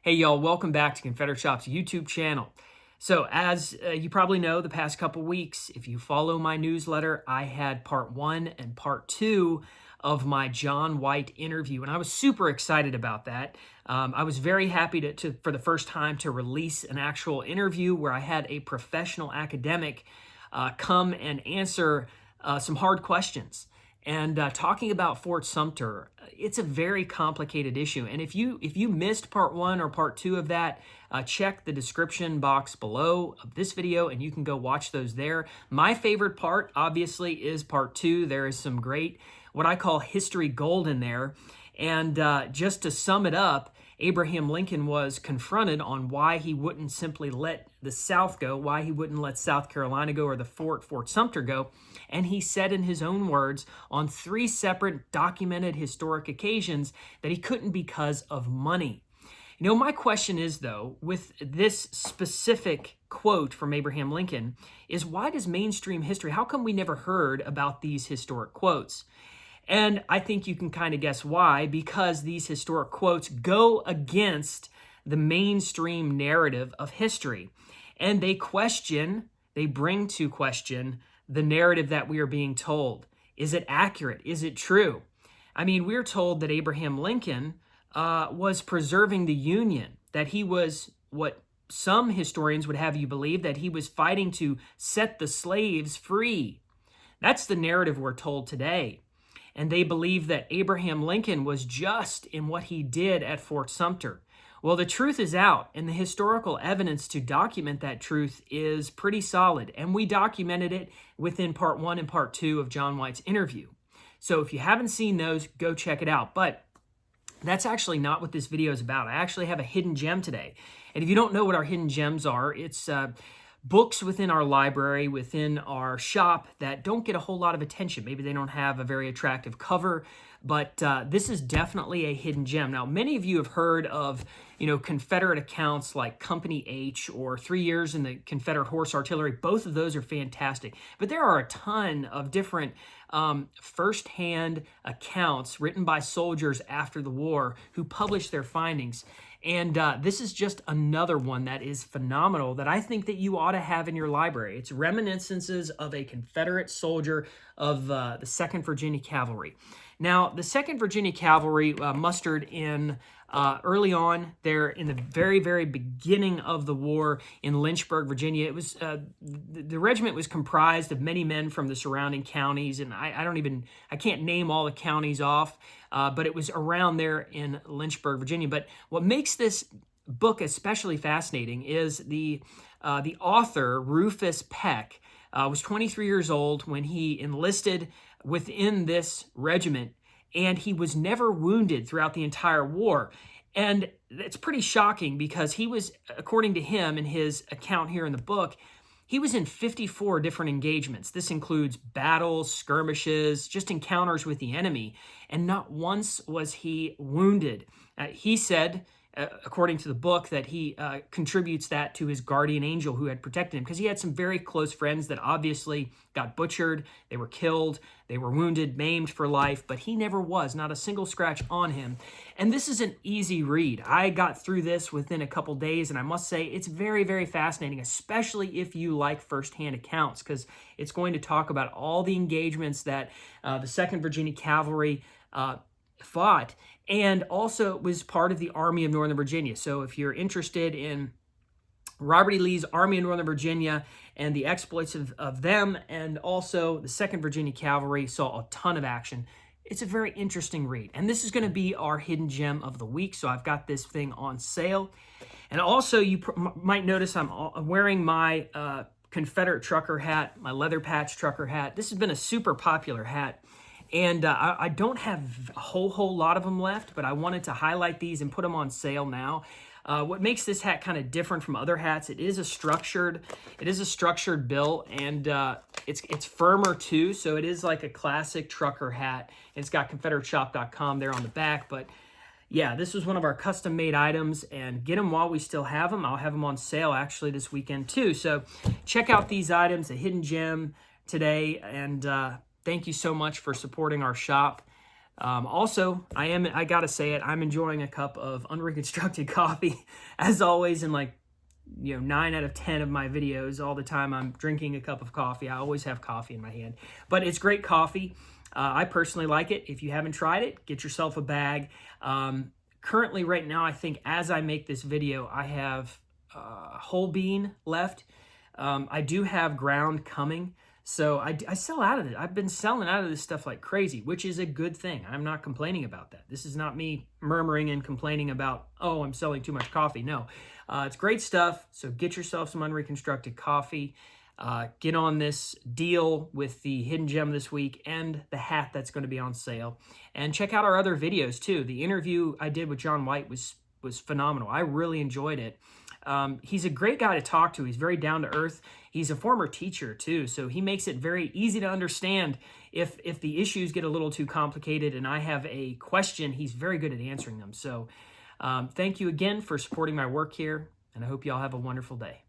Hey y'all, welcome back to Confederate Shop's YouTube channel. So as you probably know, the past couple weeks, if you follow my newsletter, I had part 1 and part 2 of my Jon White interview, and I was super excited about that. I was very happy to for the first time to release an actual interview where I had a professional academic come and answer some hard questions. And talking about Fort Sumter, it's a very complicated issue. And if you missed part 1 or part 2 of that, check the description box below of this video and you can go watch those there. My favorite part, obviously, is part 2. There is some great, what I call history gold in there. And just to sum it up, Abraham Lincoln was confronted on why he wouldn't simply let the South go, why he wouldn't let South Carolina go or the Fort Sumter go. And he said in his own words on 3 separate documented historic occasions that he couldn't because of money. You know, my question is, though, with this specific quote from Abraham Lincoln, is why does mainstream history, how come we never heard about these historic quotes? And I think you can kind of guess why, because these historic quotes go against the mainstream narrative of history. And they bring to question the narrative that we are being told. Is it accurate? Is it true? I mean, we're told that Abraham Lincoln was preserving the Union, that he was what some historians would have you believe, that he was fighting to set the slaves free. That's the narrative we're told today. And they believe that Abraham Lincoln was just in what he did at Fort Sumter. Well, the truth is out, and the historical evidence to document that truth is pretty solid, and we documented it within part 1 and part 2 of Jon White's interview. So if you haven't seen those, go check it out. But that's actually not what this video is about. I actually have a hidden gem today. And if you don't know what our hidden gems are, it's books within our library, within our shop that don't get a whole lot of attention. Maybe they don't have a very attractive cover, but this is definitely a hidden gem. Now, many of you have heard of, Confederate accounts like Company Aytch or 3 Years in the Confederate Horse Artillery. Both of those are fantastic, but there are a ton of different firsthand accounts written by soldiers after the war who published their findings. And this is just another one that is phenomenal that I think that you ought to have in your library. It's Reminiscences of a Confederate Soldier of the 2nd Virginia Cavalry. Now, the 2nd Virginia Cavalry mustered in early on there in the very, very beginning of the war in Lynchburg, Virginia. It was the regiment was comprised of many men from the surrounding counties, and I can't name all the counties off, but it was around there in Lynchburg, Virginia. But what makes this book especially fascinating is the author, Rufus Peck, was 23 years old when he enlisted within this regiment, and he was never wounded throughout the entire war. And it's pretty shocking because he was, according to him in his account here in the book, he was in 54 different engagements. This includes battles, skirmishes, just encounters with the enemy, and not once was he wounded. He said, according to the book, that he contributes that to his guardian angel who had protected him, because he had some very close friends that obviously got butchered, they were killed, they were wounded, maimed for life, but he never was, not a single scratch on him. And this is an easy read. I got through this within a couple days, and I must say it's very, very fascinating, especially if you like firsthand accounts, because it's going to talk about all the engagements that the 2nd Virginia Cavalry fought, and also was part of the Army of Northern Virginia. So if you're interested in Robert E. Lee's Army of Northern Virginia and the exploits of them, and also the 2nd Virginia Cavalry saw a ton of action, it's a very interesting read. And this is going to be our hidden gem of the week, so I've got this thing on sale. And also, you might notice I'm wearing my Confederate trucker hat, my leather patch trucker hat. This has been a super popular hat. And I don't have a whole lot of them left, but I wanted to highlight these and put them on sale now. What makes this hat kind of different from other hats, it is a structured bill, and it's firmer too, so it is like a classic trucker hat. It's got ConfederateShop.com there on the back, but yeah, this was one of our custom-made items, and get them while we still have them. I'll have them on sale actually this weekend too. So check out these items, a hidden gem today, and thank you so much for supporting our shop. Also, I gotta say it, I'm enjoying a cup of Unreconstructed Coffee, as always, in like, 9 out of 10 of my videos, all the time I'm drinking a cup of coffee. I always have coffee in my hand, but it's great coffee. I personally like it. If you haven't tried it, get yourself a bag. Currently, right now, I think as I make this video, I have whole bean left. I do have ground coming. So I sell out of it. I've been selling out of this stuff like crazy, which is a good thing. I'm not complaining about that. This is not me murmuring and complaining about, oh, I'm selling too much coffee. No, it's great stuff. So get yourself some Unreconstructed Coffee. Get on this deal with the hidden gem this week and the hat that's going to be on sale. And check out our other videos too. The interview I did with Jon White was phenomenal. I really enjoyed it. He's a great guy to talk to. He's very down to earth. He's a former teacher too, so he makes it very easy to understand if the issues get a little too complicated and I have a question, he's very good at answering them. So thank you again for supporting my work here, and I hope you all have a wonderful day.